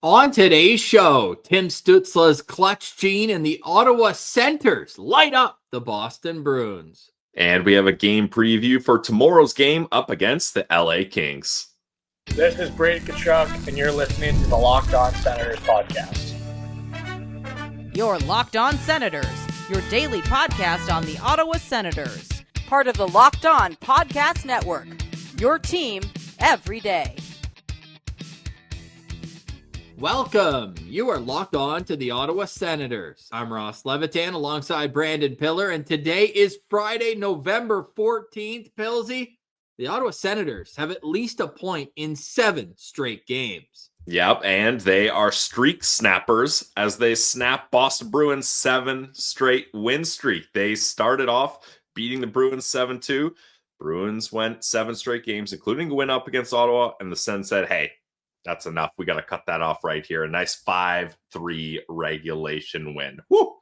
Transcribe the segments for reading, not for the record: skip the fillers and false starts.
On today's show, Tim Stutzle's clutch gene and the Ottawa Senators light up the Boston Bruins. And we have a game preview for tomorrow's game up against the LA Kings. This is Brady Tkachuk, and you're listening to the Locked On Senators podcast. Your Locked On Senators, your daily podcast on the Ottawa Senators. Part of the Locked On Podcast Network, your team every day. Welcome. You are locked on to the Ottawa Senators. I'm Ross Levitan alongside Brandon Piller, and today is Friday, November 14th. Pillsy, the Ottawa Senators have at least a point in 7 straight games. Yep, and they are streak snappers as they snap Boston Bruins 7 straight win streak. They started off beating the Bruins 7-2. Bruins went 7 straight games, including a win up against Ottawa, and the Sens said, hey, that's enough. We got to cut that off right here. A nice 5-3 regulation win. Woo!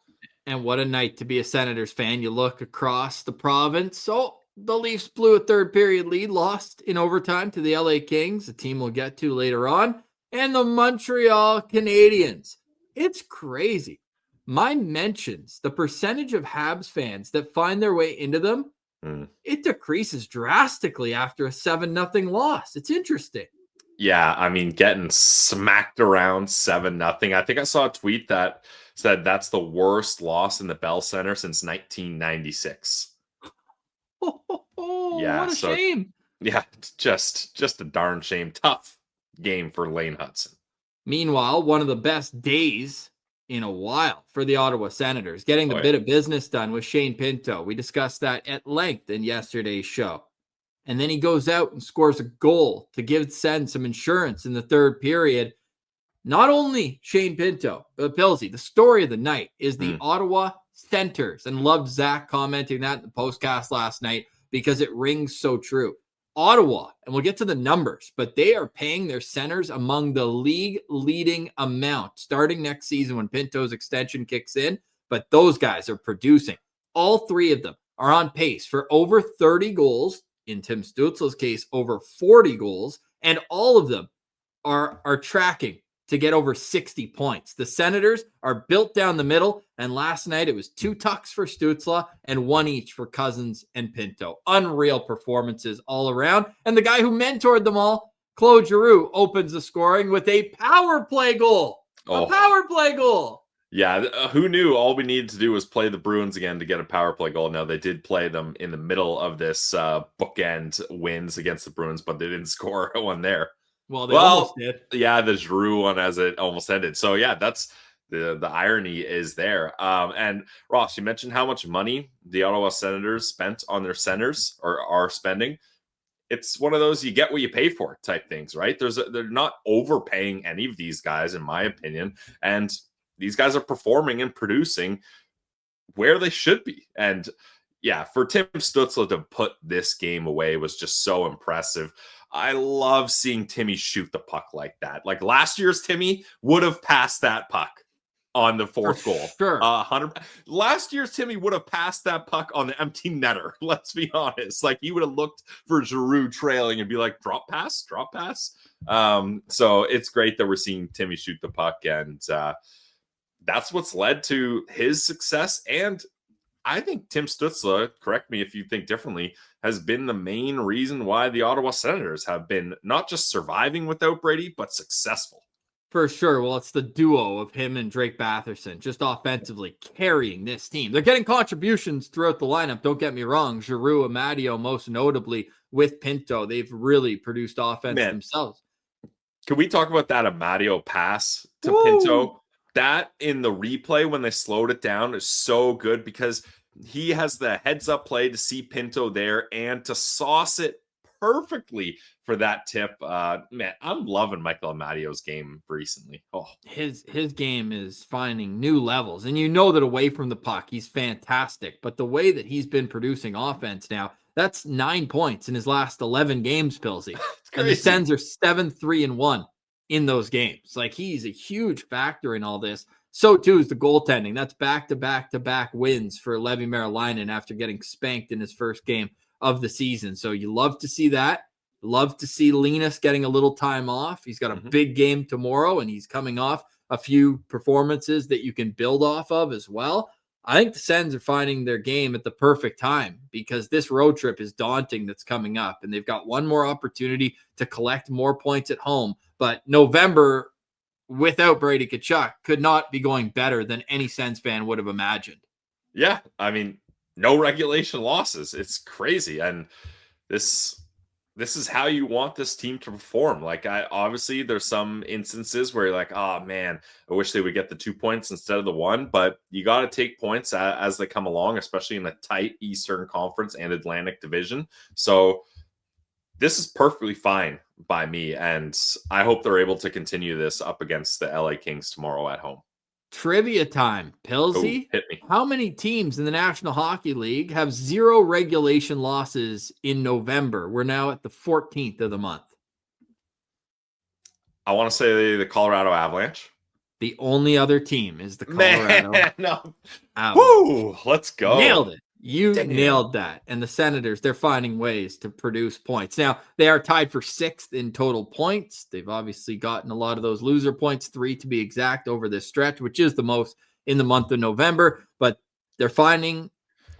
And what a night to be a Senators fan. You look across the province. So the Leafs blew a third period lead, lost in overtime to the LA Kings, a team we'll get to later on, and the Montreal Canadiens. It's crazy. My mentions, the percentage of Habs fans that find their way into them, it decreases drastically after a 7-0 loss. It's interesting. Yeah, I mean, getting smacked around 7-0. I think I saw a tweet that said that's the worst loss in the Bell Center since 1996. Yeah, what a shame. Yeah, just a darn shame. Tough game for Lane Hudson. Meanwhile, one of the best days in a while for the Ottawa Senators, getting the bit of business done with Shane Pinto. We discussed that at length in yesterday's show. And then he goes out and scores a goal to give Sens some insurance in the third period. Not only Shane Pinto, but Pilsy, the story of the night is the Ottawa Senators. And loved Zach commenting that in the postcast last night because it rings so true. Ottawa, and we'll get to the numbers, but they are paying their centers among the league leading amount starting next season when Pinto's extension kicks in. But those guys are producing. All 3 of them are on pace for over 30 goals. In Tim Stutzle's case, over 40 goals, and all of them are tracking to get over 60 points. The Senators are built down the middle, and last night it was 2 tucks for Stützle and 1 each for Cozens and Pinto. Unreal performances all around, and the guy who mentored them all, Claude Giroux, opens the scoring with a power play goal. A power play goal. Yeah, who knew all we needed to do was play the Bruins again to get a power play goal. Now, they did play them in the middle of this bookend wins against the Bruins, but they didn't score one there. Well, they almost did. Yeah, the Giroux one as it almost ended. So, yeah, that's the irony is there. And, Ross, you mentioned how much money the Ottawa Senators spent on their centers or are spending. It's one of those you get what you pay for type things, right? They're not overpaying any of these guys, in my opinion, and these guys are performing and producing where they should be. And yeah, for Tim Stutzle to put this game away was just so impressive. I love seeing Timmy shoot the puck like that. Like last year's Timmy would have passed that puck on the fourth goal. Sure. 100. Last year's Timmy would have passed that puck on the empty netter. Let's be honest. Like he would have looked for Giroux trailing and be like, drop pass. So it's great that we're seeing Timmy shoot the puck, and that's what's led to his success. And I think Tim Stutzle, correct me if you think differently, has been the main reason why the Ottawa Senators have been not just surviving without Brady, but successful. For sure. Well, it's the duo of him and Drake Batherson just offensively carrying this team. They're getting contributions throughout the lineup. Don't get me wrong. Giroux, Amadio, most notably with Pinto. They've really produced offense themselves. Can we talk about that Amadio pass to Pinto? That in the replay when they slowed it down is so good because he has the heads up play to see Pinto there and to sauce it perfectly for that tip. Man, I'm loving Michael Amadio's game recently. His game is finding new levels, and you know that away from the puck, he's fantastic. But the way that he's been producing offense now, that's 9 points in his last 11 games, Pilsy. And the Sens are 7-3-1 in those games. Like he's a huge factor in all this. So too is the goaltending. That's back-to-back wins for Levi Merilainen after getting spanked in his first game of the season. So you love to see that. Love to see Linus getting a little time off. He's got a big game tomorrow, and he's coming off a few performances that you can build off of as well. I think the Sens are finding their game at the perfect time because this road trip is daunting that's coming up, and they've got one more opportunity to collect more points at home. But November, without Brady Tkachuk, could not be going better than any Sens fan would have imagined. Yeah, I mean, no regulation losses. It's crazy. And this is how you want this team to perform. Like, obviously there's some instances where you're like, oh man, I wish they would get the 2 points instead of the 1, but you got to take points as they come along, especially in a tight Eastern Conference and Atlantic Division. So this is perfectly fine by me, and I hope they're able to continue this up against the LA Kings tomorrow at home. Trivia time. Pilsy, hit me. How many teams in the National Hockey League have 0 regulation losses in November? We're now at the 14th of the month. I want to say the Colorado Avalanche. The only other team is the Colorado no. Avalanche. Woo, let's go. Nailed it. You nailed that. And the Senators, they're finding ways to produce points. Now, they are tied for 6th in total points. They've obviously gotten a lot of those loser points, 3 to be exact, over this stretch, which is the most in the month of November. But they're finding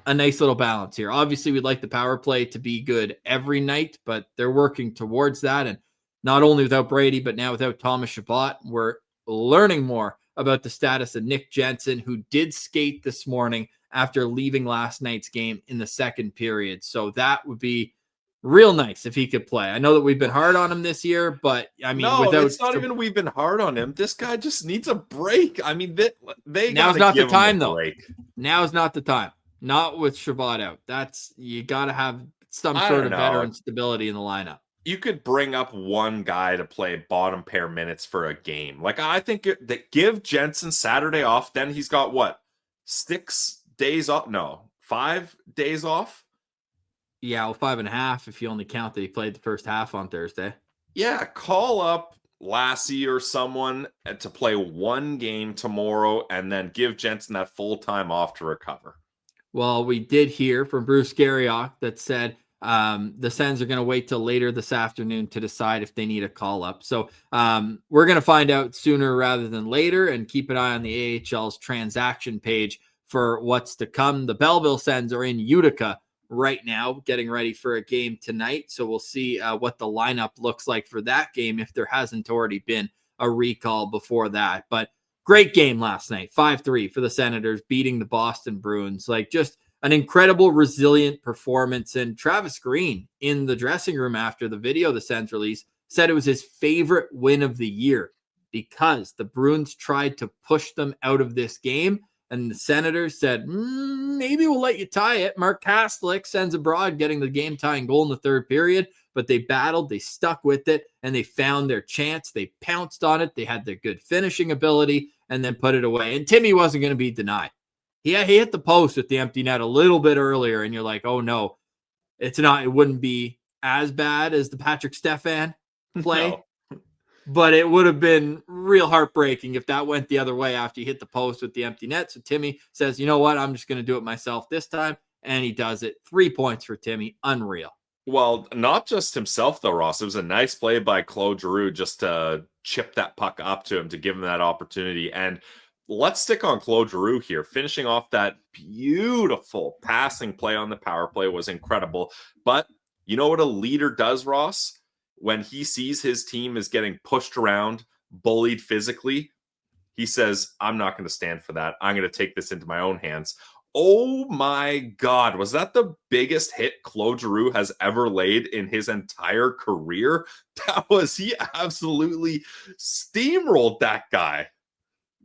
a nice little balance here. Obviously, we'd like the power play to be good every night, but they're working towards that. And not only without Brady, but now without Thomas Chabot, we're learning more about the status of Nick Jensen, who did skate this morning after leaving last night's game in the second period. So that would be real nice if he could play. I know that we've been hard on him this year, but I mean, it's not even we've been hard on him. This guy just needs a break. I mean, they now's not the time though. Now's not the time. Not with Chabot out. You got to have some sort of veteran stability in the lineup. You could bring up one guy to play bottom pair minutes for a game. Like, I think that give Jensen Saturday off, then he's got what? 6 days off? No, 5 days off? Yeah, well, 5.5 if you only count that he played the first half on Thursday. Yeah, call up Lassie or someone to play one game tomorrow and then give Jensen that full time off to recover. Well, we did hear from Bruce Garriock that said the Sens are going to wait till later this afternoon to decide if they need a call up. So we're going to find out sooner rather than later, and keep an eye on the AHL's transaction page for what's to come. The Belleville Sens are in Utica right now, getting ready for a game tonight. So we'll see what the lineup looks like for that game if there hasn't already been a recall before that. But great game last night, 5-3 for the Senators, beating the Boston Bruins. Like, just an incredible, resilient performance. And Travis Green in the dressing room after the video the Sens released said it was his favorite win of the year because the Bruins tried to push them out of this game. And the Senators said, maybe we'll let you tie it. Mark Kastlik sends abroad, getting the game-tying goal in the third period. But they battled, they stuck with it, and they found their chance. They pounced on it. They had their good finishing ability and then put it away. And Timmy wasn't going to be denied. He hit the post with the empty net a little bit earlier, and you're like, oh, no. It wouldn't be as bad as the Patrick Stefan play. No. But it would have been real heartbreaking if that went the other way after you hit the post with the empty net. So Timmy says, you know what? I'm just going to do it myself this time. And he does it. 3 points for Timmy. Unreal. Well, not just himself, though, Ross. It was a nice play by Claude Giroux just to chip that puck up to him to give him that opportunity. And let's stick on Claude Giroux here. Finishing off that beautiful passing play on the power play was incredible. But you know what a leader does, Ross? When he sees his team is getting pushed around, bullied physically, he says, I'm not going to stand for that. I'm going to take this into my own hands. Oh my God. Was that the biggest hit Claude Giroux has ever laid in his entire career? He absolutely steamrolled that guy.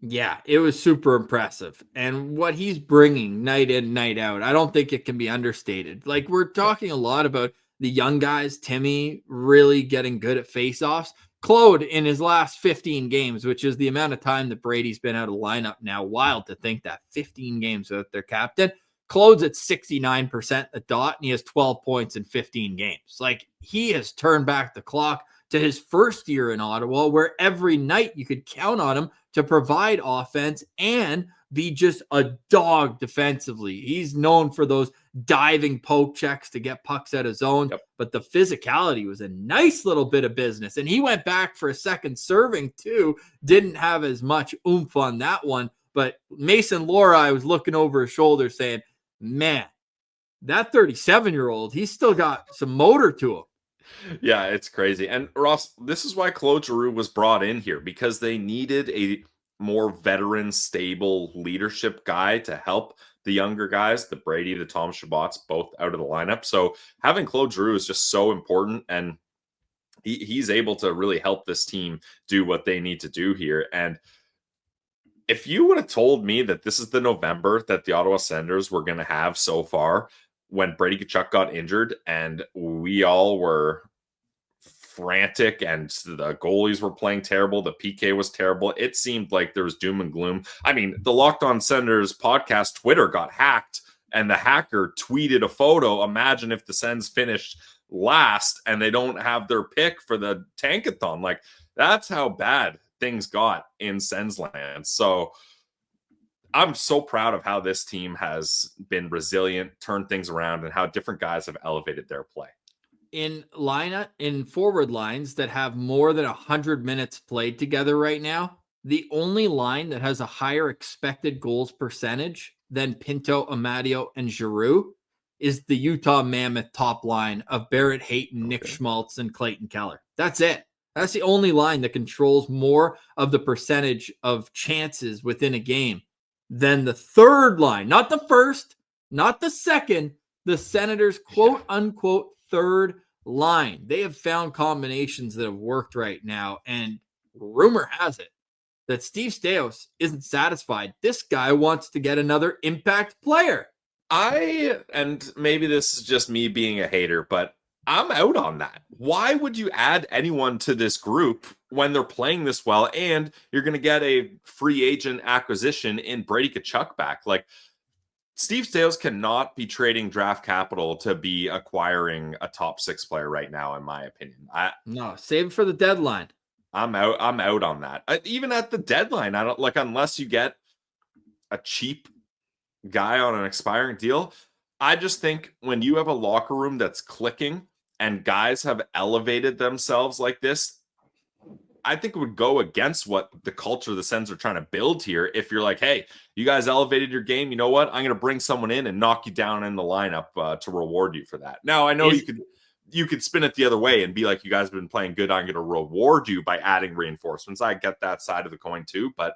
Yeah, it was super impressive. And what he's bringing night in, night out, I don't think it can be understated. Like, we're talking a lot about the young guys, Timmy really getting good at faceoffs. Claude, in his last 15 games, which is the amount of time that Brady's been out of the lineup now, wild to think that 15 games without their captain. Claude's at 69% a dot, and he has 12 points in 15 games. Like, he has turned back the clock to his first year in Ottawa, where every night you could count on him to provide offense and be just a dog defensively. He's known for those diving poke checks to get pucks out of zone, but the physicality was a nice little bit of business. And he went back for a second serving too. Didn't have as much oomph on that one, but Mason Laura, I was looking over his shoulder saying, man, that 37-year-old, he's still got some motor to him. Yeah, it's crazy. And Ross, this is why Claude Giroux was brought in here, because they needed a more veteran, stable leadership guy to help the younger guys, the Brady, the Tom Shabots, both out of the lineup. So having Claude Giroux is just so important, and he's able to really help this team do what they need to do here. And if you would have told me that this is the November that the Ottawa Senators were going to have so far, when Brady Tkachuk got injured and we all were frantic and the goalies were playing terrible, the PK was terrible, it seemed like there was doom and gloom. I mean, the Locked On Senators podcast Twitter got hacked and the hacker tweeted a photo. Imagine if the Sens finished last and they don't have their pick for the Tankathon. Like, that's how bad things got in Sens land. So I'm so proud of how this team has been resilient, turned things around, and how different guys have elevated their play. In forward lines that have more than 100 minutes played together right now, the only line that has a higher expected goals percentage than Pinto, Amadio, and Giroux is the Utah Mammoth top line of Barrett Hayton, Nick Schmaltz, and Clayton Keller. That's it. That's the only line that controls more of the percentage of chances within a game than the third line, not the first, not the second, the Senators' quote unquote third line. They have found combinations that have worked right now. And rumor has it that Steve Staios isn't satisfied. This guy wants to get another impact player. And maybe this is just me being a hater, but I'm out on that. Why would you add anyone to this group when they're playing this well and you're going to get a free agent acquisition in Brady Tkachuk back? Like, Steve Staios cannot be trading draft capital to be acquiring a top 6 player right now, in my opinion. No, save it for the deadline. I'm out on that. Even at the deadline, I don't like, unless you get a cheap guy on an expiring deal. I just think when you have a locker room that's clicking and guys have elevated themselves like this, I think it would go against what the culture the Sens are trying to build here. If you're like, hey, you guys elevated your game, you know what? I'm going to bring someone in and knock you down in the lineup to reward you for that. Now, I know you could spin it the other way and be like, you guys have been playing good, I'm going to reward you by adding reinforcements. I get that side of the coin too, but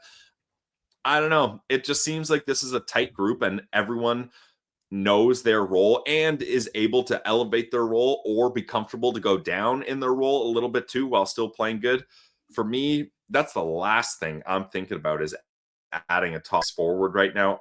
I don't know. It just seems like this is a tight group and everyone knows their role and is able to elevate their role or be comfortable to go down in their role a little bit too while still playing good. For me, that's the last thing I'm thinking about is adding a toss forward right now.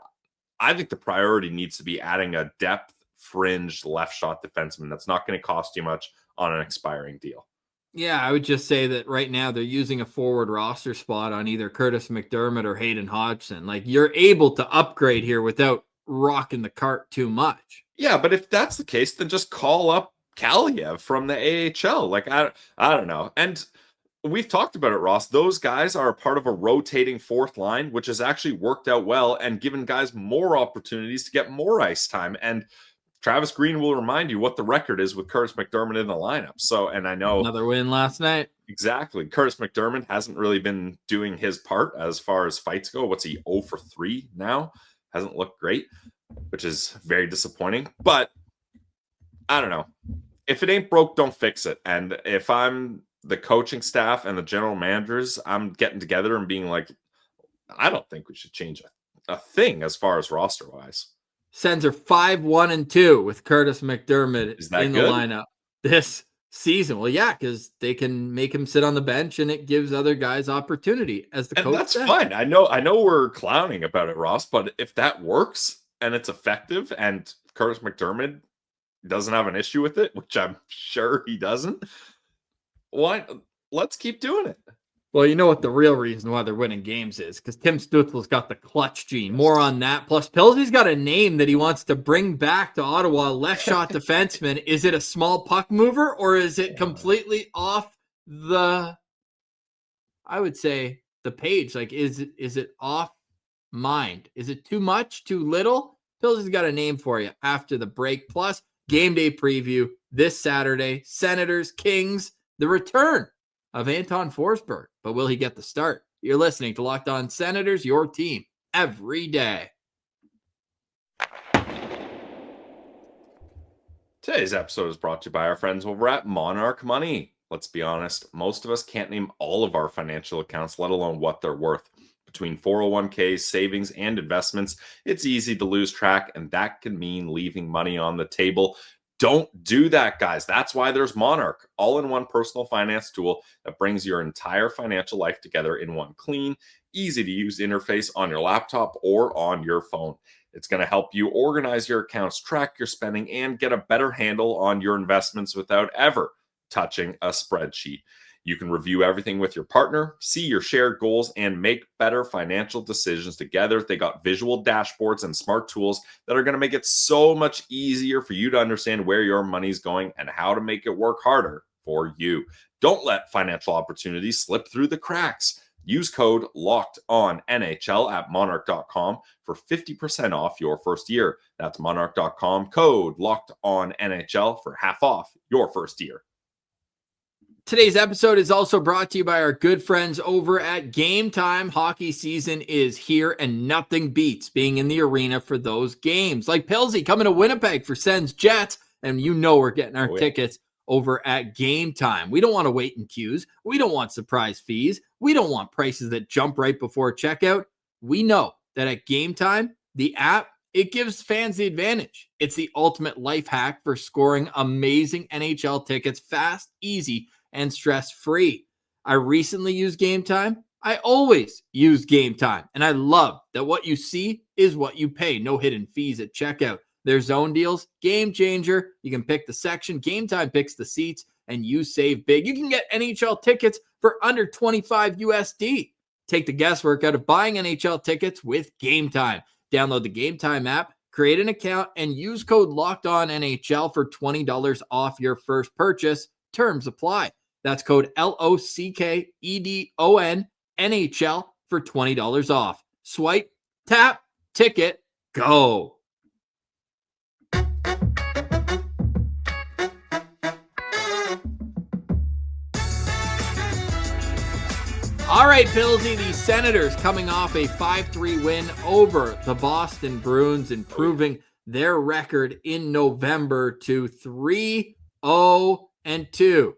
I think the priority needs to be adding a depth fringe left shot defenseman that's not going to cost you much on an expiring deal. Yeah, I would just say that right now they're using a forward roster spot on either Curtis McDermott or Hayden Hodgson. Like, you're able to upgrade here without rocking the cart too much. Yeah, but if that's the case, then just call up Kaliev from the AHL. Like, I don't know. And we've talked about it, Ross. Those guys are a part of a rotating fourth line, which has actually worked out well and given guys more opportunities to get more ice time. And Travis Green will remind you what the record is with Curtis McDermott in the lineup. So, and I know another win last night. Exactly. Curtis McDermott hasn't really been doing his part as far as fights go. What's he, 0 for 3 now? Hasn't looked great, which is very disappointing. But I don't know. If it ain't broke, don't fix it. And if I'm the coaching staff and the general managers, I'm getting together and being like, I don't think we should change a thing as far as roster-wise. Sens are 5-1-2 with Curtis McDermott in the good? lineup this season. Well, yeah, because they can make him sit on the bench and it gives other guys opportunity as the coach. And that's said. fine. I know we're clowning about it, Ross, but if that works and it's effective and Curtis McDermott doesn't have an issue with it, which I'm sure he doesn't, why? Let's keep doing it. Well, you know what the real reason why they're winning games is? Because Tim Stutzle's got the clutch gene. More on that. Plus, Pilsey's got a name that he wants to bring back to Ottawa, left shot defenseman. Is it a small puck mover or is it completely off the, I would say, the page? Like, is it off mind. Is it too much, too little? Pillsy's got a name for you after the break. Plus, game day preview this Saturday. Senators, Kings, the return of Anton Forsberg. But will he get the start? You're listening to Locked On Senators, your team every day. Today's episode is brought to you by our friends over at Monarch Money. Let's be honest, most of us can't name all of our financial accounts, let alone what they're worth. Between 401ks, savings, and investments, it's easy to lose track, and that can mean leaving money on the table. Don't do that, guys. That's why there's Monarch, all-in-one personal finance tool that brings your entire financial life together in one clean, easy-to-use interface on your laptop or on your phone. It's going to help you organize your accounts, track your spending, and get a better handle on your investments without ever touching a spreadsheet. You can review everything with your partner, see your shared goals, and make better financial decisions together. They got visual dashboards and smart tools that are going to make it so much easier for you to understand where your money's going and how to make it work harder for you. Don't let financial opportunities slip through the cracks. Use code LOCKEDONNHL at monarch.com for 50% off your first year. That's monarch.com, code LOCKEDONNHL for half off your first year. Today's episode is also brought to you by our good friends over at Game Time. Hockey season is here, and nothing beats being in the arena for those games. Like Pillsy coming to Winnipeg for Sens Jets, and you know we're getting our tickets over at Game Time. We don't want to wait in queues. We don't want surprise fees. We don't want prices that jump right before checkout. We know that at Game Time, the app, it gives fans the advantage. It's the ultimate life hack for scoring amazing NHL tickets fast, easy, and stress-free. I recently used Game Time. I always use Game Time. And I love that what you see is what you pay. No hidden fees at checkout. Their zone deals, game changer. You can pick the section. Game Time picks the seats, and you save big. You can get NHL tickets for under $25 USD. Take the guesswork out of buying NHL tickets with Game Time. Download the Game Time app, create an account, and use code LOCKEDONNHL for $20 off your first purchase. Terms apply. That's code LOCKEDON NHL for $20 off. Swipe, tap, ticket, go. All right, Pillsy, the Senators coming off a 5-3 win over the Boston Bruins, improving their record in November to 3-0-2.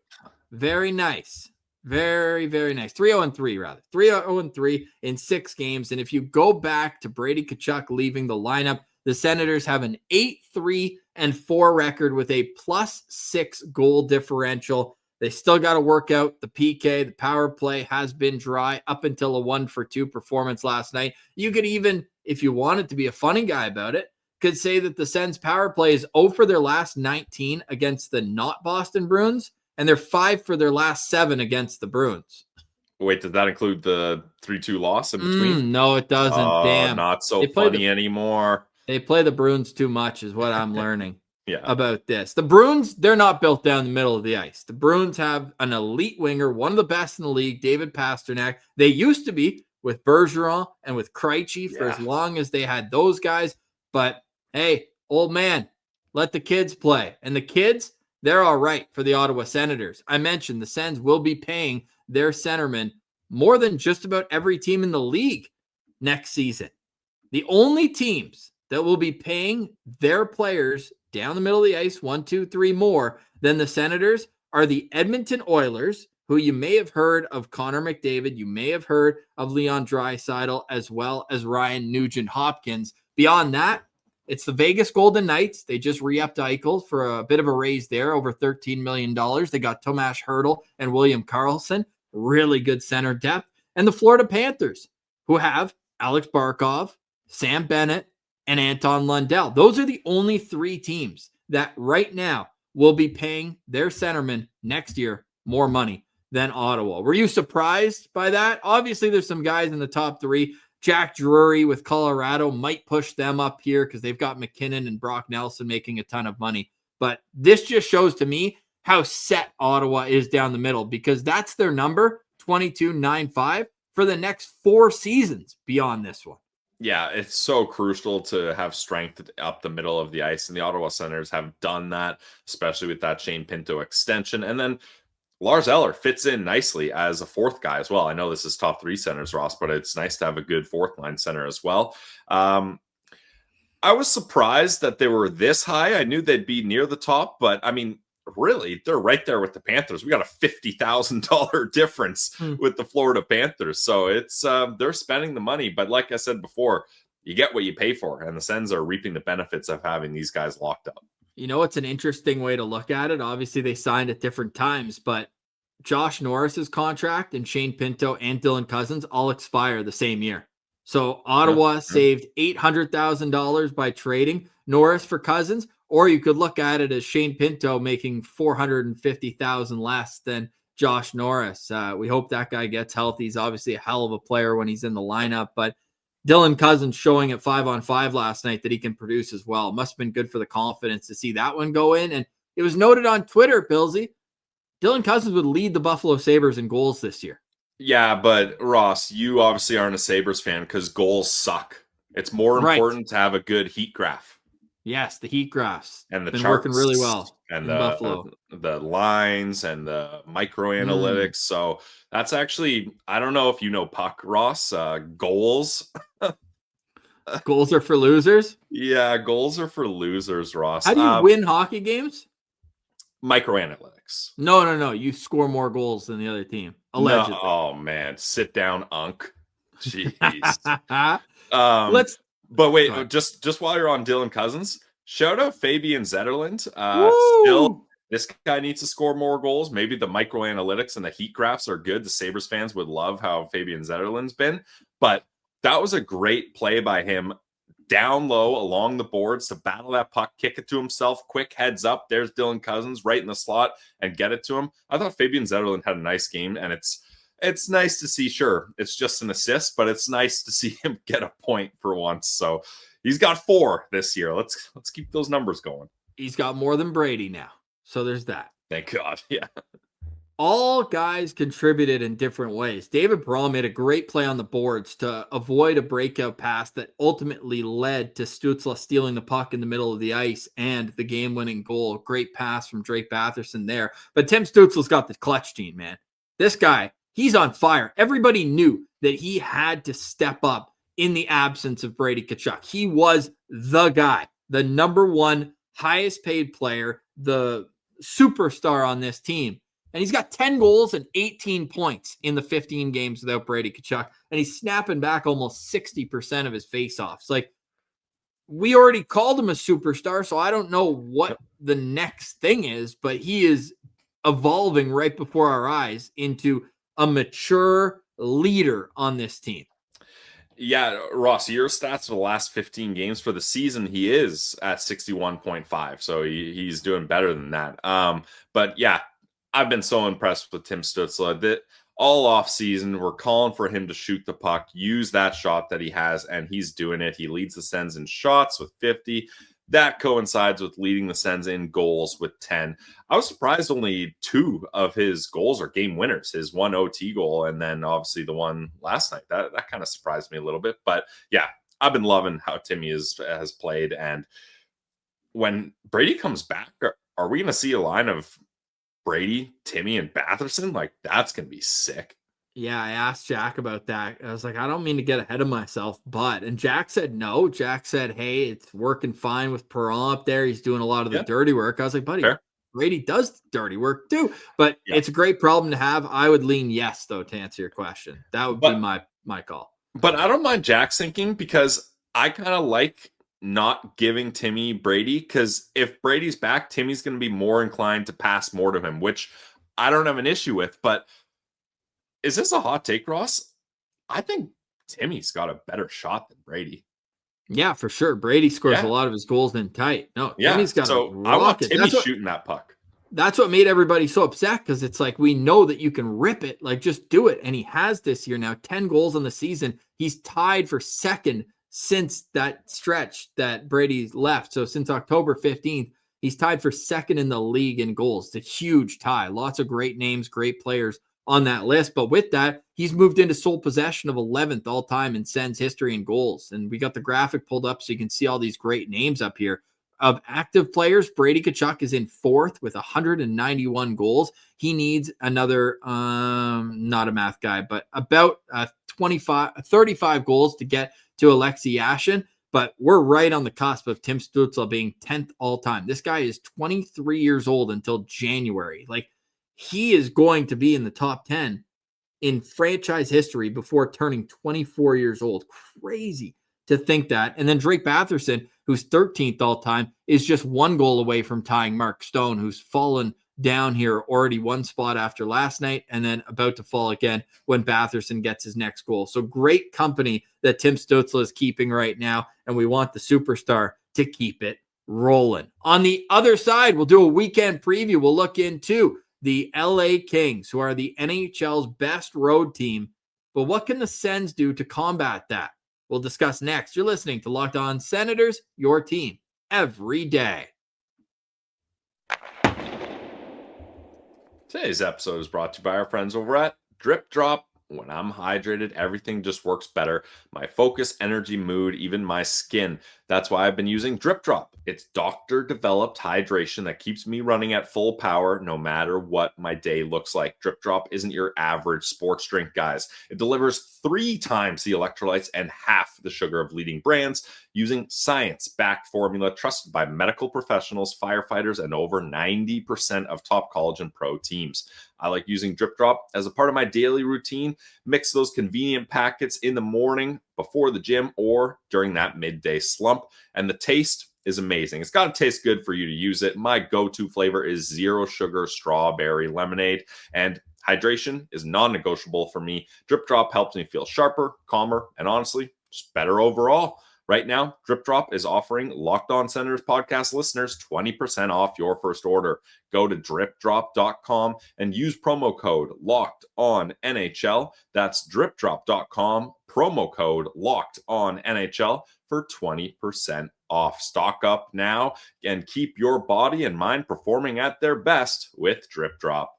Very nice. Very, very nice. 3-0-3, rather. 3-0-3 in 6 games. And if you go back to Brady Tkachuk leaving the lineup, the Senators have an 8-3-4 record with a +6 goal differential. They still got to work out the PK. The power play has been dry up until a 1-for-2 performance last night. You could even, if you wanted to be a funny guy about it, could say that the Sens power play is 0 for their last 19 against the not Boston Bruins, and they're 5 for their last 7 against the Bruins. Wait, does that include the 3-2 loss in between? No, it doesn't. Damn. Not so funny anymore. They play the Bruins too much is what I'm learning about this. The Bruins, they're not built down the middle of the ice. The Bruins have an elite winger, one of the best in the league, David Pastrnak. They used to be with Bergeron and with Krejci for as long as they had those guys. But, hey, old man, let the kids play. And the kids, they're all right for the Ottawa Senators. I mentioned the Sens will be paying their centermen more than just about every team in the league next season. The only teams that will be paying their players down the middle of the ice 1, 2, 3 more than the Senators are the Edmonton Oilers, who you may have heard of Connor McDavid. You may have heard of Leon Draisaitl, as well as Ryan Nugent-Hopkins. Beyond that, it's the Vegas Golden Knights. They just re-upped Eichel for a bit of a raise there, over $13 million. They got Tomas Hertl and William Karlsson, really good center depth. And the Florida Panthers, who have Alex Barkov, Sam Bennett, and Anton Lundell. Those are the only 3 teams that right now will be paying their centermen next year more money than Ottawa. Were you surprised by that? Obviously, there's some guys in the top 3. Jack Drury with Colorado might push them up here because they've got McKinnon and Brock Nelson making a ton of money. But this just shows to me how set Ottawa is down the middle, because that's their number, 22.95, for the next 4 seasons beyond this one. Yeah, it's so crucial to have strength up the middle of the ice, and the Ottawa Senators have done that, especially with that Shane Pinto extension. And then Lars Eller fits in nicely as a fourth guy as well. I know this is top three centers, Ross, but it's nice to have a good fourth line center as well. I was surprised that they were this high. I knew they'd be near the top, but I mean, really, they're right there with the Panthers. We got a $50,000 difference with the Florida Panthers. So it's they're spending the money. But like I said before, you get what you pay for, and the Sens are reaping the benefits of having these guys locked up. You know, it's an interesting way to look at it. Obviously, they signed at different times, but Josh Norris's contract and Shane Pinto and Dylan Cozens all expire the same year. So Ottawa saved $800,000 by trading Norris for Cozens, or you could look at it as Shane Pinto making $450,000 less than Josh Norris. We hope that guy gets healthy. He's obviously a hell of a player when he's in the lineup, but Dylan Cozens showing at 5-on-5 last night that he can produce as well. Must have been good for the confidence to see that one go in. And it was noted on Twitter, Pillsy, Dylan Cozens would lead the Buffalo Sabres in goals this year. Yeah, but Ross, you obviously aren't a Sabres fan because goals suck. It's more important to have a good heat graph. Yes, the heat graphs and the been charts working really well and in Buffalo. The lines and the micro analytics. So that's actually, I don't know if you know puck, Ross. Goals. Goals are for losers. Yeah, goals are for losers, Ross. How do you win hockey games? Micro analytics. No. You score more goals than the other team. Allegedly. No, oh man, sit down, Unk. Jeez. But wait, just while you're on Dylan Cozens, shout out Fabian Zetterlund. Still, this guy needs to score more goals. Maybe the micro analytics and the heat graphs are good. The Sabres fans would love how Fabian Zetterlund's been, but that was a great play by him down low along the boards to battle that puck, kick it to himself, quick heads up. There's Dylan Cozens right in the slot and get it to him. I thought Fabian Zetterlund had a nice game, and it's nice to see. Sure, it's just an assist, but it's nice to see him get a point for once. So he's got 4 this year. Let's keep those numbers going. He's got more than Brady now. So there's that. Thank God. Yeah. All guys contributed in different ways. David Braun made a great play on the boards to avoid a breakout pass that ultimately led to Stützle stealing the puck in the middle of the ice and the game-winning goal. Great pass from Drake Batherson there. But Tim Stützle's got the clutch gene, man. This guy, he's on fire. Everybody knew that he had to step up in the absence of Brady Tkachuk. He was the guy, the number one highest paid player, the superstar on this team. And he's got 10 goals and 18 points in the 15 games without Brady Tkachuk. And he's snapping back almost 60% of his faceoffs. Like, we already called him a superstar, so I don't know what the next thing is, but he is evolving right before our eyes into a mature leader on this team. Yeah, Ross, your stats for the last 15 games for the season, he is at 61.5. So he's doing better than that. But yeah, I've been so impressed with Tim Stützle that all off season, we're calling for him to shoot the puck, use that shot that he has, and he's doing it. He leads the Sens in shots with 50. That coincides with leading the Sens in goals with 10. I was surprised only 2 of his goals are game winners. His 1 OT goal and then obviously the one last night. That kind of surprised me a little bit. But yeah, I've been loving how Timmy has played. And when Brady comes back, are we going to see a line of Brady, Timmy, and Batherson? Like, that's going to be sick. Yeah, I asked Jack about that. I was like, I don't mean to get ahead of myself, and Jack said no. Jack said, hey, it's working fine with Perron up there. He's doing a lot of the dirty work. I was like, buddy, fair. Brady does dirty work too, but it's a great problem to have. I would lean yes, though, to answer your question. That would be my call. But I don't mind Jack's thinking because I kind of like not giving Timmy Brady, because if Brady's back, Timmy's going to be more inclined to pass more to him, which I don't have an issue with. But is this a hot take, Ross? I think Timmy's got a better shot than Brady. Yeah, for sure. Brady scores a lot of his goals in tight. No, Timmy's got a rocket. I want Timmy shooting that puck. That's what made everybody so upset, because it's like, we know that you can rip it. Like, just do it. And he has this year now, 10 goals on the season. He's tied for second since that stretch that Brady left. So since October 15th, he's tied for second in the league in goals. It's a huge tie. Lots of great names, great players on that list. But with that, he's moved into sole possession of 11th all time in Sens history and goals. And we got the graphic pulled up so you can see all these great names up here. Of active players, Brady Tkachuk is in 4th with 191 goals. He needs another, not a math guy, but about 35 goals to get to Alexei Yashin. But we're right on the cusp of Tim Stützle being 10th all time. This guy is 23 years old until January. Like, he is going to be in the top 10 in franchise history before turning 24 years old. Crazy to think that. And then Drake Batherson, who's 13th all time, is just 1 goal away from tying Mark Stone, who's fallen down here already 1 spot after last night and then about to fall again when Batherson gets his next goal. So great company that Tim Stützle is keeping right now, and we want the superstar to keep it rolling. On the other side, we'll do a weekend preview. We'll look into the LA Kings, who are the NHL's best road team. But what can the Sens do to combat that? We'll discuss next. You're listening to Locked On Senators, your team every day. Today's episode is brought to you by our friends over at Drip Drop. When I'm hydrated, everything just works better. My focus, energy, mood, even my skin. That's why I've been using Drip Drop. It's doctor-developed hydration that keeps me running at full power no matter what my day looks like. Drip Drop isn't your average sports drink, guys. It delivers 3 times the electrolytes and half the sugar of leading brands using science-backed formula trusted by medical professionals, firefighters, and over 90% of top college and pro teams. I like using Drip Drop as a part of my daily routine. Mix those convenient packets in the morning before the gym or during that midday slump. And the taste is amazing. It's got to taste good for you to use it. My go-to flavor is 0 sugar strawberry lemonade. And hydration is non-negotiable for me. Drip Drop helps me feel sharper, calmer, and honestly, just better overall. Right now, Drip Drop is offering Locked On Senators podcast listeners 20% off your first order. Go to dripdrop.com and use promo code LOCKEDONNHL. That's dripdrop.com, promo code LOCKEDONNHL for 20% off. Stock up now and keep your body and mind performing at their best with Drip Drop.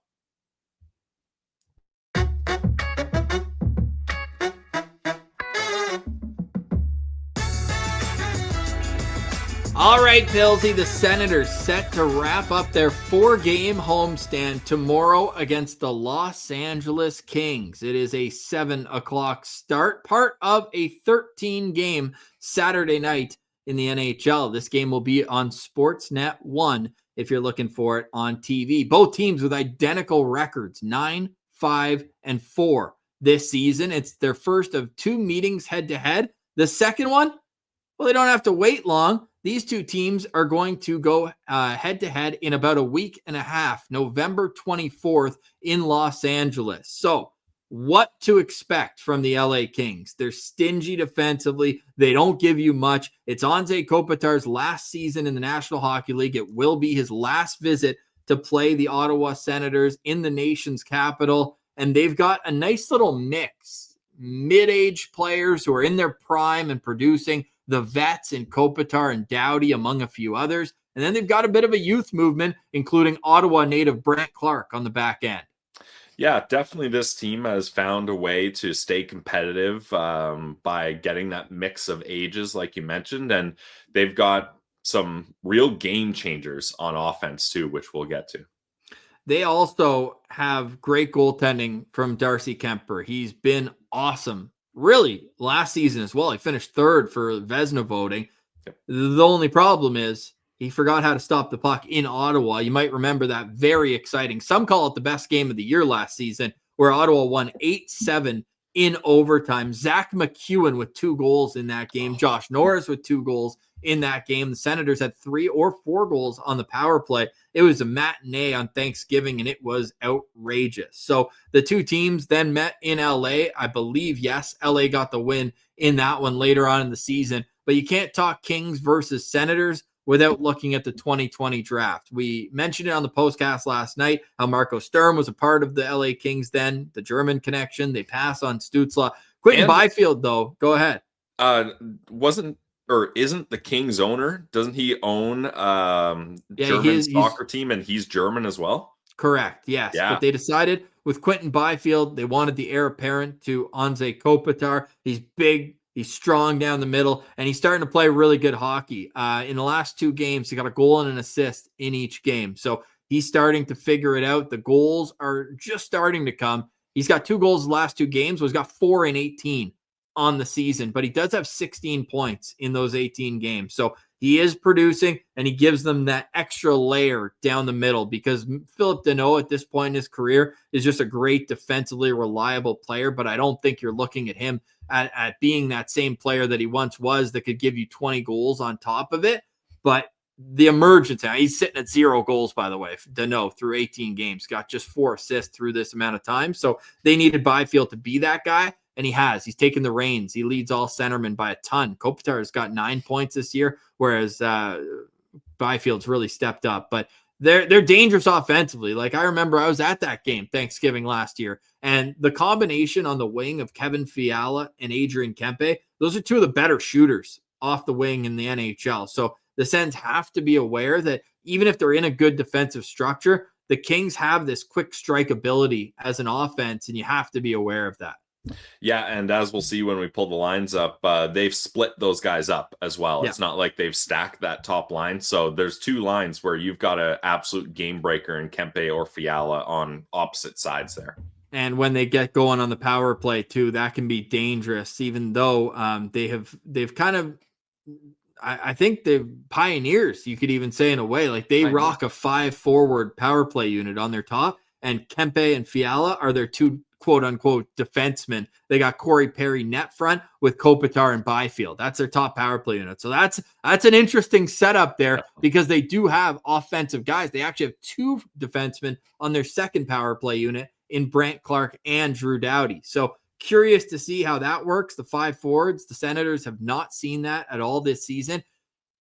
All right, Pillsy, the Senators set to wrap up their 4-game homestand tomorrow against the Los Angeles Kings. It is a 7 o'clock start, part of a 13-game Saturday night in the NHL. This game will be on Sportsnet 1 if you're looking for it on TV. Both teams with identical records, 9, 5, and 4 this season. It's their first of 2 meetings head-to-head. The second one, well, they don't have to wait long. These 2 teams are going to go head-to-head in about a week and a half, November 24th in Los Angeles. So what to expect from the LA Kings? They're stingy defensively. They don't give you much. It's Anze Kopitar's last season in the National Hockey League. It will be his last visit to play the Ottawa Senators in the nation's capital. And they've got a nice little mix. Mid-age players who are in their prime and producing, the vets in Kopitar and Doughty, among a few others. And then they've got a bit of a youth movement, including Ottawa native Brant Clark on the back end. Yeah, definitely this team has found a way to stay competitive by getting that mix of ages, like you mentioned. And they've got some real game changers on offense, too, which we'll get to. They also have great goaltending from Darcy Kemper. He's been awesome. Really, last season as well. He finished 3rd for Vezina voting. Yep. The only problem is he forgot how to stop the puck in Ottawa. You might remember that very exciting. Some call it the best game of the year last season, where Ottawa won 8-7 in overtime. Zach McEwen with 2 goals in that game. Josh Norris with 2 goals in that game. The Senators had 3 or 4 goals on the power play. It was a matinee on Thanksgiving, and it was outrageous. So the 2 teams then met in LA. I believe, yes, LA got the win in that one later on in the season. But you can't talk Kings versus Senators without looking at the 2020 draft. We mentioned it on the postcast last night, how Marco Sturm was a part of the LA Kings then, the German connection. They pass on Stützle. Quentin Byfield, though, go ahead. Isn't the Kings owner? Doesn't he own German soccer team, and he's German as well? Correct, yes. Yeah. But they decided with Quinton Byfield, they wanted the heir apparent to Anze Kopitar. He's big, he's strong down the middle, and he's starting to play really good hockey. In the last 2 games, he got a goal and an assist in each game. So he's starting to figure it out. The goals are just starting to come. He's got 2 goals the last 2 games. He's got 4 in 18 on the season, but he does have 16 points in those 18 games. So he is producing, and he gives them that extra layer down the middle, because Phillip Danault at this point in his career is just a great defensively reliable player, but I don't think you're looking at him at being that same player that he once was that could give you 20 goals on top of it. But the emergence, he's sitting at 0 goals, by the way, Danault through 18 games, got just 4 assists through this amount of time. So they needed Byfield to be that guy, and he has. He's taken the reins. He leads all centermen by a ton. Kopitar has got 9 points this year, whereas Byfield's really stepped up. But they're dangerous offensively. Like, I remember I was at that game Thanksgiving last year, and the combination on the wing of Kevin Fiala and Adrian Kempe, those are 2 of the better shooters off the wing in the NHL. So the Sens have to be aware that even if they're in a good defensive structure, the Kings have this quick strike ability as an offense, and you have to be aware of that. Yeah, and as we'll see when we pull the lines up, they've split those guys up as well. Yeah. It's not like they've stacked that top line. So there's 2 lines where you've got an absolute game breaker in Kempe or Fiala on opposite sides there. And when they get going on the power play too, that can be dangerous, even though they've kind of, I think they're pioneers, you could even say, in a way. Like, they rock a 5-forward power play unit on their top, and Kempe and Fiala are their 2 quote-unquote defensemen. They got Corey Perry net front with Kopitar and Byfield. That's their top power play unit. So that's an interesting setup there, because they do have offensive guys. They actually have 2 defensemen on their second power play unit in Brant Clark and Drew Doughty. So curious to see how that works. The 5 forwards, the Senators have not seen that at all this season.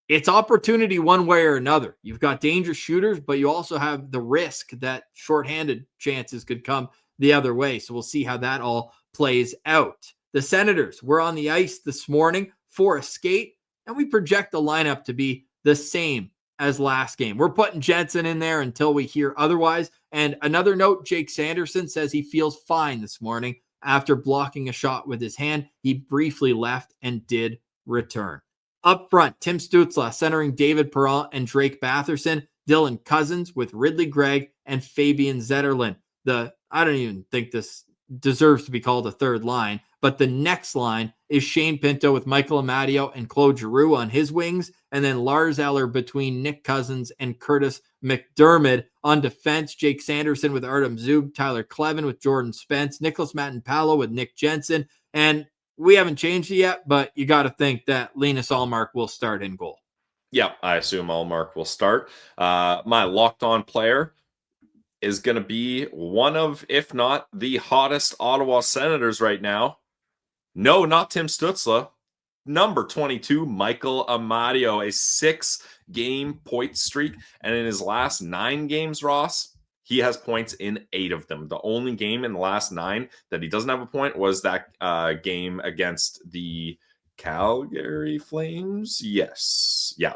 It's opportunity one way or another. You've got dangerous shooters, but you also have the risk that shorthanded chances could come the other way. So we'll see how that all plays out. The Senators were on the ice this morning for a skate, and we project the lineup to be the same as last game. We're putting Jensen in there until we hear otherwise. And another note, Jake Sanderson says he feels fine this morning after blocking a shot with his hand. He briefly left and did return. Up front, Tim Stützle centering David Perron and Drake Batherson, Dylan Cozens with Ridley Gregg and Fabian Zetterlund. I don't even think this deserves to be called a third line, but the next line is Shane Pinto with Michael Amadio and Claude Giroux on his wings, and then Lars Eller between Nick Cozens and Curtis McDermott. On defense, Jake Sanderson with Artem Zub, Tyler Klevin with Jordan Spence, Nicholas Matenpalo with Nick Jensen, and we haven't changed it yet, but you got to think that Linus Ullmark will start in goal. Yeah, I assume Ullmark will start. My locked-on player is going to be one of, if not the hottest Ottawa Senators right now. No, not Tim Stutzle. Number 22, Michael Amadio, a 6-game point streak. And in his last 9 games, Ross, he has points in 8 of them. The only game in the last 9 that he doesn't have a point was that game against the Calgary Flames. Yes. Yeah.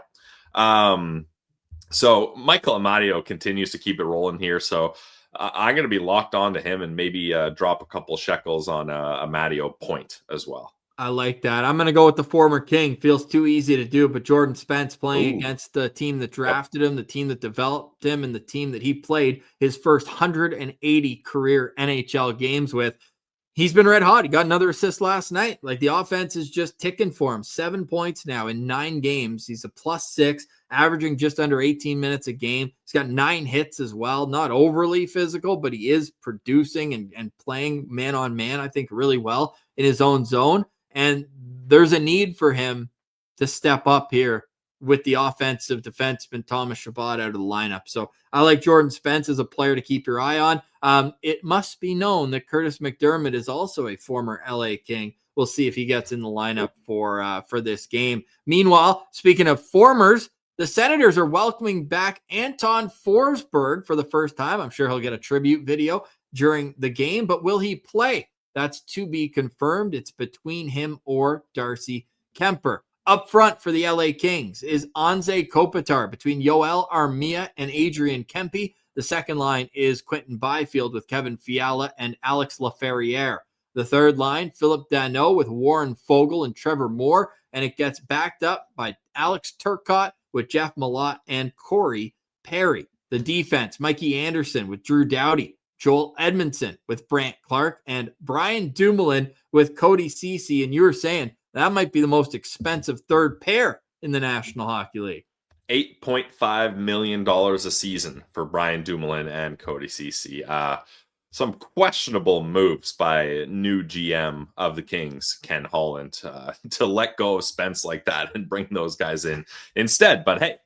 So Michael Amadio continues to keep it rolling here. So I'm going to be locked on to him and maybe drop a couple shekels on Amadio point as well. I like that. I'm going to go with the former King. Feels too easy to do, but Jordan Spence playing against the team that drafted him, the team that developed him, and the team that he played his first 180 career NHL games with. He's been red hot. He got another assist last night. Like, the offense is just ticking for him. 7 points now in 9 games. He's a +6, averaging just under 18 minutes a game. He's got 9 hits as well. Not overly physical, but he is producing and playing man-on-man, I think, really well in his own zone. And there's a need for him to step up here with the offensive defenseman Thomas Chabot out of the lineup. So I like Jordan Spence as a player to keep your eye on. It must be known that Curtis McDermott is also a former LA King. We'll see if he gets in the lineup for this game. Meanwhile, speaking of formers, the Senators are welcoming back Anton Forsberg for the first time. I'm sure he'll get a tribute video during the game, but will he play? That's to be confirmed. It's between him or Darcy Kemper. Up front for the LA Kings is Anze Kopitar between Yoel Armia and Adrian Kempe. The second line is Quentin Byfield with Kevin Fiala and Alex Laferriere. The third line, Philip Danault with Warren Foegele and Trevor Moore, and it gets backed up by Alex Turcotte with Jeff Malott and Corey Perry. The defense, Mikey Anderson with Drew Doughty, Joel Edmondson with Brant Clark, and Brian Dumoulin with Cody Ceci. And you were saying that might be the most expensive third pair in the National Hockey League. $8.5 million a season for Brian Dumoulin and Cody Ceci. Some questionable moves by new GM of the Kings, Ken Holland, to let go of Spence like that and bring those guys in instead. But hey,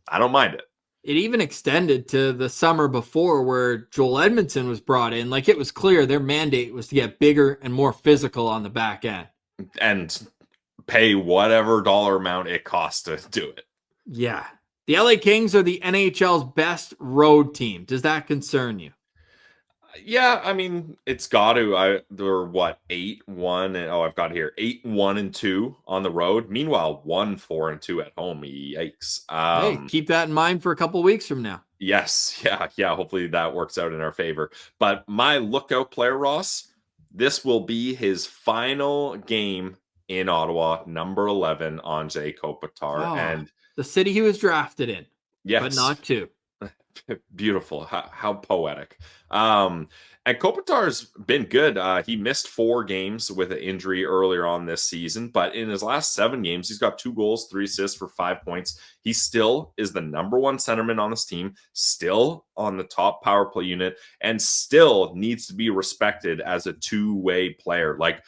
I don't mind it. It even extended to the summer before where Joel Edmondson was brought in. Like, it was clear their mandate was to get bigger and more physical on the back end. And pay whatever dollar amount it costs to do it. Yeah. The LA Kings are the NHL's best road team. Does that concern you? Yeah, I mean, it's got to. They're what, 8-1, and I've got here 8-1-2 on the road. Meanwhile, 1-4-2 at home. Yikes! Hey, keep that in mind for a couple weeks from now. Yes, yeah. Hopefully that works out in our favor. But my lookout player, Ross, this will be his final game in Ottawa. Number 11, Anze Kopitar, and the city he was drafted in. Yes, but not to. Beautiful. How poetic. And Kopitar's been good. He missed 4 games with an injury earlier on this season, but in his last 7 games, he's got 2 goals, 3 assists for 5 points. He still is the number 1 centerman on this team, still on the top power play unit, and still needs to be respected as a two-way player. Like,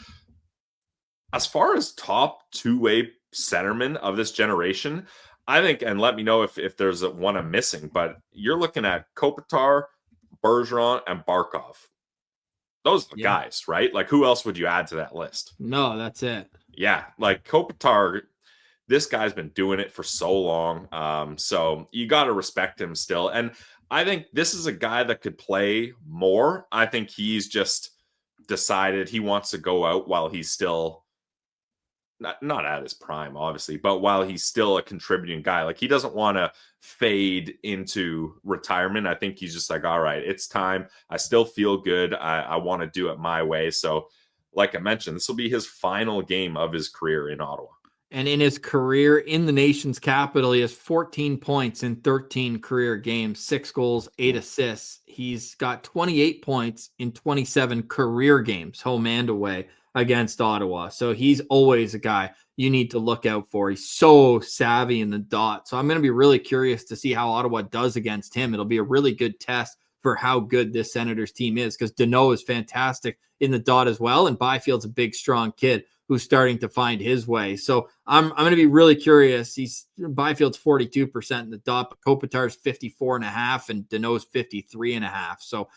as far as top two-way centerman of this generation, I think, and let me know if there's one I'm missing, but you're looking at Kopitar, Bergeron, and Barkov. Those are the guys, right? Like, who else would you add to that list? No, that's it. Yeah, like Kopitar, this guy's been doing it for so long. So you got to respect him still. And I think this is a guy that could play more. I think he's just decided he wants to go out while he's still not at his prime, obviously, but while he's still a contributing guy. Like, he doesn't want to fade into retirement. I think he's just like, all right, it's time. I still feel good. I want to do it my way. So, like I mentioned, this will be his final game of his career in Ottawa. And in his career in the nation's capital, he has 14 points in 13 career games, 6 goals, 8 assists. He's got 28 points in 27 career games, home and away, against Ottawa. So he's always a guy you need to look out for. He's so savvy in the dot. So I'm going to be really curious to see how Ottawa does against him. It'll be a really good test for how good this Senators team is, because Danault is fantastic in the dot as well. And Byfield's a big, strong kid who's starting to find his way. So I'm going to be really curious. Byfield's 42% in the dot, but Kopitar's 54.5 and Danault's 53.5. So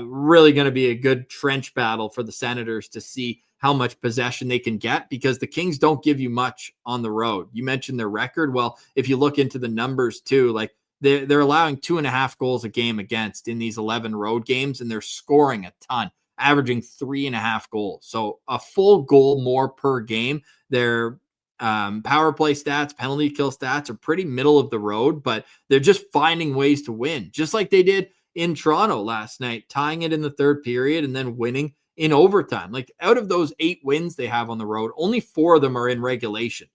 really going to be a good trench battle for the Senators to see how much possession they can get, because the Kings don't give you much on the road. You mentioned their record. Well, if you look into the numbers too, like they're allowing 2.5 goals a game against in these 11 road games, and they're scoring a ton, averaging 3.5 goals. So a full goal more per game. Their power play stats, penalty kill stats are pretty middle of the road, but they're just finding ways to win, just like they did in Toronto last night, tying it in the third period and then winning in overtime. Like, out of those 8 wins they have on the road, only 4 of them are in regulation.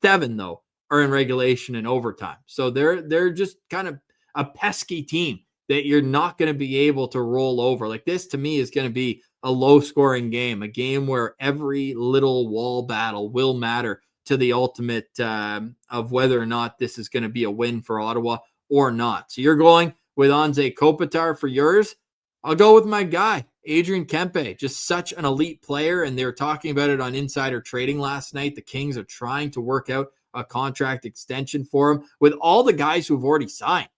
7, though, are in regulation and overtime. So they're just kind of a pesky team that you're not going to be able to roll over. Like, this to me is going to be a low-scoring game, a game where every little wall battle will matter to the ultimate of whether or not this is going to be a win for Ottawa or not. So you're going with Anze Kopitar for yours. I'll go with my guy, Adrian Kempe, just such an elite player, and they were talking about it on Insider Trading last night. The Kings are trying to work out a contract extension for him with all the guys who've already signed.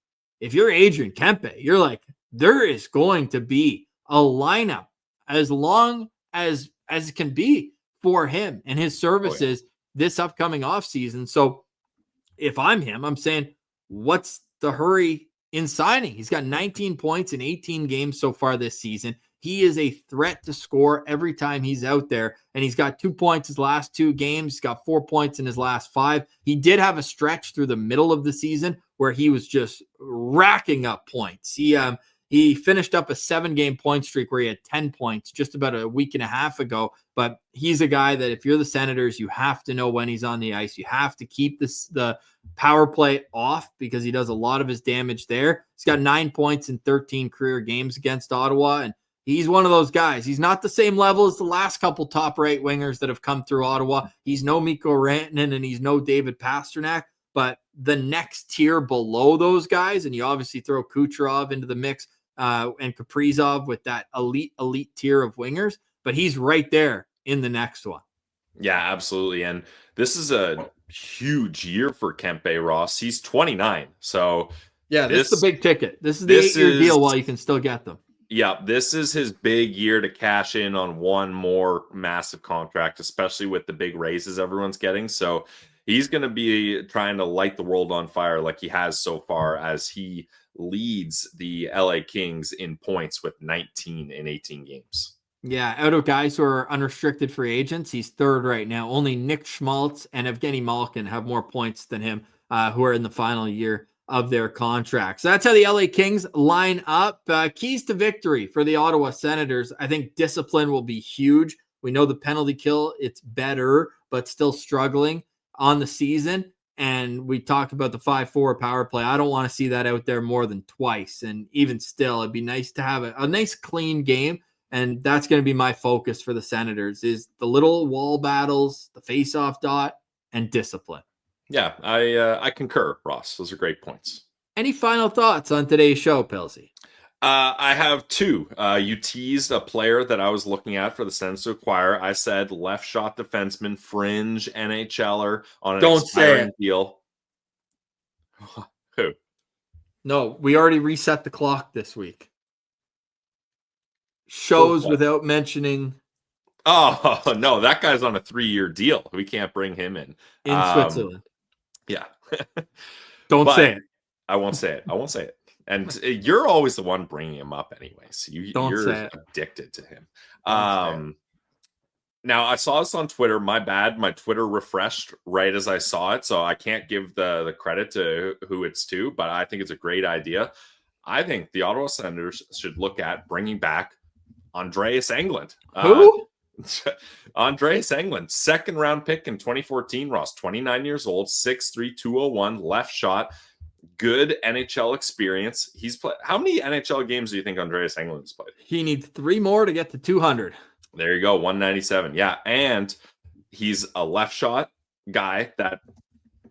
If you're Adrian Kempe, you're like, there is going to be a lineup as long as it can be for him and his services this upcoming offseason. So if I'm him, I'm saying, what's the hurry in signing? He's got 19 points in 18 games so far this season. He is a threat to score every time he's out there, and he's got 2 points his last 2 games. He's got 4 points in his last 5. He did have a stretch through the middle of the season where he was just racking up points. He finished up a 7-game point streak where he had 10 points just about a week and a half ago. But he's a guy that if you're the Senators, you have to know when he's on the ice. You have to keep the power play off because he does a lot of his damage there. He's got 9 points in 13 career games against Ottawa, and he's one of those guys. He's not the same level as the last couple top right wingers that have come through Ottawa. He's no Mikko Rantanen and he's no David Pastrnak, but the next tier below those guys, and you obviously throw Kucherov into the mix, and Kaprizov with that elite tier of wingers, but he's right there in the next one. Yeah, absolutely. And this is a huge year for Kempe, Ross. He's 29. So yeah, this is the big ticket. This is the 8-year deal while you can still get them. Yeah, this is his big year to cash in on one more massive contract, especially with the big raises everyone's getting. So he's going to be trying to light the world on fire like he has so far as he leads the LA Kings in points with 19 in 18 games. Yeah, out of guys who are unrestricted free agents, he's third right now. Only Nick Schmaltz and Evgeny Malkin have more points than him, who are in the final year of their contract. So that's how the LA Kings line up. Keys to victory for the Ottawa Senators. I think discipline will be huge. We know the penalty kill, it's better, but still struggling on the season. And we talked about the 5-4 power play. I don't want to see that out there more than twice. And even still, it'd be nice to have a nice clean game. And that's going to be my focus for the Senators is the little wall battles, the face-off dot, and discipline. Yeah, I concur, Ross. Those are great points. Any final thoughts on today's show, Pilsy? I have two. You teased a player that I was looking at for the Sens to acquire. I said left shot defenseman, fringe NHLer on an expiring deal. Who? No, we already reset the clock this week. Shows without mentioning. Oh, no, that guy's on a 3-year deal. We can't bring him in. Switzerland. Yeah. Don't say it. I won't say it. I won't say it. And you're always the one bringing him up anyways. You're addicted to him. Now, I saw this on Twitter. My bad. My Twitter refreshed right as I saw it, so I can't give the credit to who it's to, but I think it's a great idea. I think the Ottawa Senators should look at bringing back Andreas Englund. Who? Andreas Englund, second-round pick in 2014. Ross, 29 years old, 6'3", 201, left shot. Good NHL experience. He's played. How many NHL games do you think Andreas Englund has played? He needs 3 more to get to 200. There you go, 197. Yeah, and he's a left shot guy that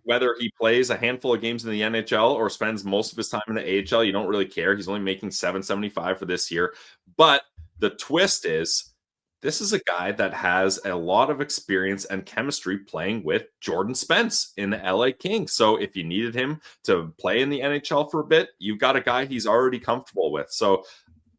whether he plays a handful of games in the NHL or spends most of his time in the AHL, you don't really care. He's only making $775 for this year. But the twist is this is a guy that has a lot of experience and chemistry playing with Jordan Spence in the LA Kings. So if you needed him to play in the NHL for a bit, you've got a guy he's already comfortable with. So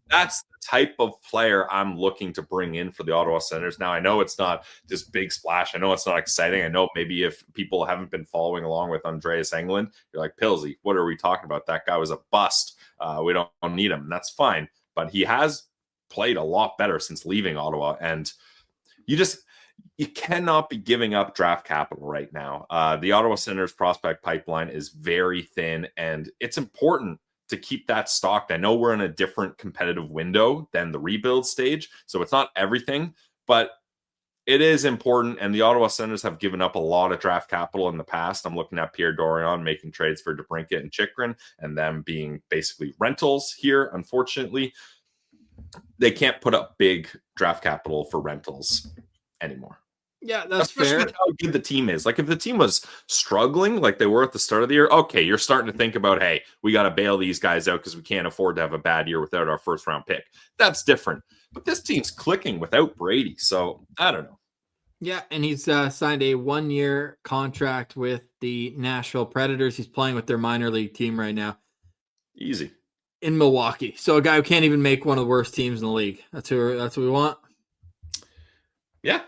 that's the type of player I'm looking to bring in for the Ottawa Senators. Now, I know it's not this big splash. I know it's not exciting. I know maybe if people haven't been following along with Andreas Englund, you're like, Pilsy, what are we talking about? That guy was a bust. We don't need him. And that's fine. But he has played a lot better since leaving Ottawa. And you cannot be giving up draft capital right now. The Ottawa Senators prospect pipeline is very thin, and it's important to keep that stocked. I know we're in a different competitive window than the rebuild stage, so it's not everything, but it is important, and the Ottawa Senators have given up a lot of draft capital in the past. I'm looking at Pierre Dorion making trades for DeBrincat and Chychrun, and them being basically rentals here. Unfortunately, they can't put up big draft capital for rentals anymore. Yeah, that's especially fair. With how good the team is. Like if the team was struggling like they were at the start of the year, okay, you're starting to think about, hey, we got to bail these guys out because we can't afford to have a bad year without our first round pick. That's different. But this team's clicking without Brady. So I don't know. Yeah, and he's signed a 1-year contract with the Nashville Predators. He's playing with their minor league team right now. Easy. In Milwaukee. So a guy who can't even make one of the worst teams in the league. That's what we want. Yeah.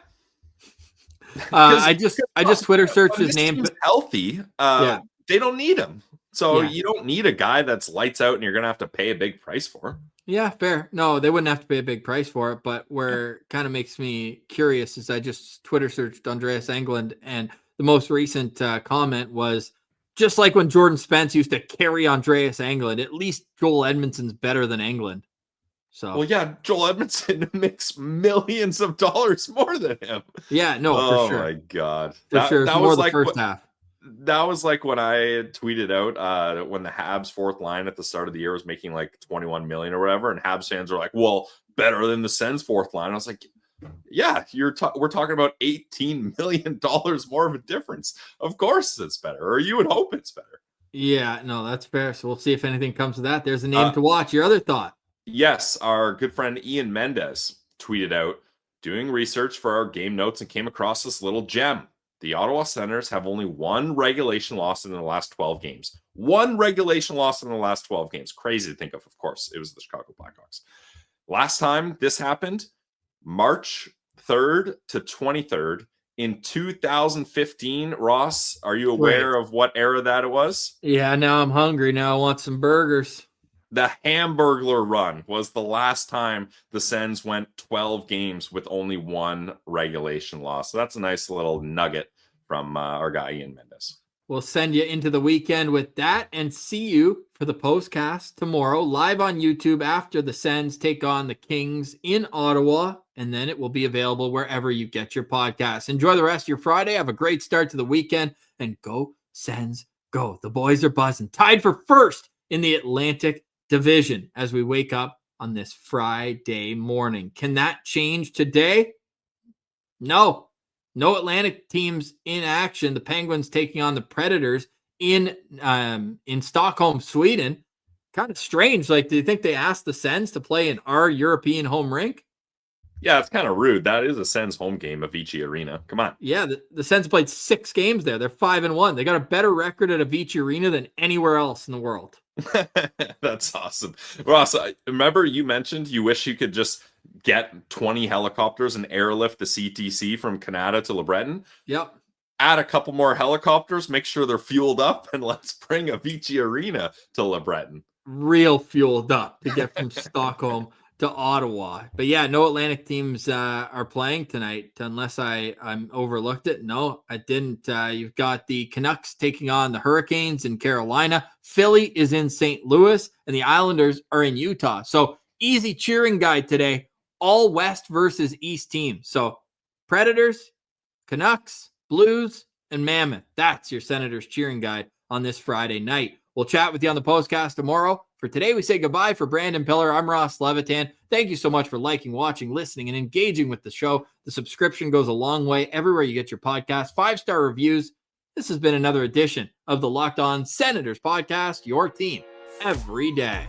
I just Twitter searched his name. Healthy. They don't need him. So you don't need a guy that's lights out and you're going to have to pay a big price for. Yeah, fair. No, they wouldn't have to pay a big price for it. But where kind of makes me curious is I just Twitter searched Andreas Englund, and the most recent comment was Just like when Jordan Spence used to carry Andreas Englund, at least Joel Edmondson's better than Englund. So, well, yeah, Joel Edmondson makes millions of dollars more than him. Yeah, no, oh for sure. My God. For sure. It's That more was the like first half. That was like when I tweeted out when the Habs fourth line at the start of the year was making like 21 million or whatever. And Habs fans were like, well, better than the Sens fourth line. I was like, yeah, we're talking about $18 million more of a difference. Of course it's better, or you would hope it's better. Yeah, no, that's fair. So we'll see if anything comes of that. There's a name to watch. Your other thought? Yes, our good friend Ian Mendez tweeted out, doing research for our game notes and came across this little gem. The Ottawa Senators have only one regulation loss in the last 12 games. One regulation loss in the last 12 games. Crazy to think of course. It was the Chicago Blackhawks. Last time this happened, March 3rd to 23rd in 2015. Ross, are you aware of what era that it was? Yeah, now I'm hungry. Now I want some burgers. The Hamburglar run was the last time the Sens went 12 games with only one regulation loss. So that's a nice little nugget from our guy, Ian Mendez. We'll send you into the weekend with that and see you for the postcast tomorrow live on YouTube after the Sens take on the Kings in Ottawa. And then it will be available wherever you get your podcasts. Enjoy the rest of your Friday. Have a great start to the weekend and go Sens, go. The boys are buzzing. Tied for first in the Atlantic Division as we wake up on this Friday morning. Can that change today? No Atlantic teams in action. The Penguins taking on the Predators in Stockholm, Sweden. Kind of strange. Like, do you think they asked the Sens to play in our European home rink? Yeah, it's kind of rude. That is a Sens home game of Avicii Arena. Come on. Yeah, the Sens played 6 games there. They're 5-1. They got a better record at Avicii Arena than anywhere else in the world. That's awesome. Ross, remember you mentioned you wish you could just get 20 helicopters and airlift the CTC from Canada to LeBreton. Yep. Add a couple more helicopters, make sure they're fueled up, and let's bring Avicii Arena to LeBreton. Real fueled up to get from Stockholm to Ottawa. But yeah, no Atlantic teams are playing tonight unless I'm overlooked it. No, I didn't. You've got the Canucks taking on the Hurricanes in Carolina. Philly is in St. Louis and the Islanders are in Utah. So easy cheering guide today. All West versus East teams. So Predators, Canucks, Blues, and Mammoth. That's your Senators cheering guide on this Friday night. We'll chat with you on the postcast tomorrow. For today, we say goodbye. For Brandon Piller, I'm Ross Levitan. Thank you so much for liking, watching, listening, and engaging with the show. The subscription goes a long way everywhere you get your podcast. 5-star reviews. This has been another edition of the Locked On Senators podcast, your team every day.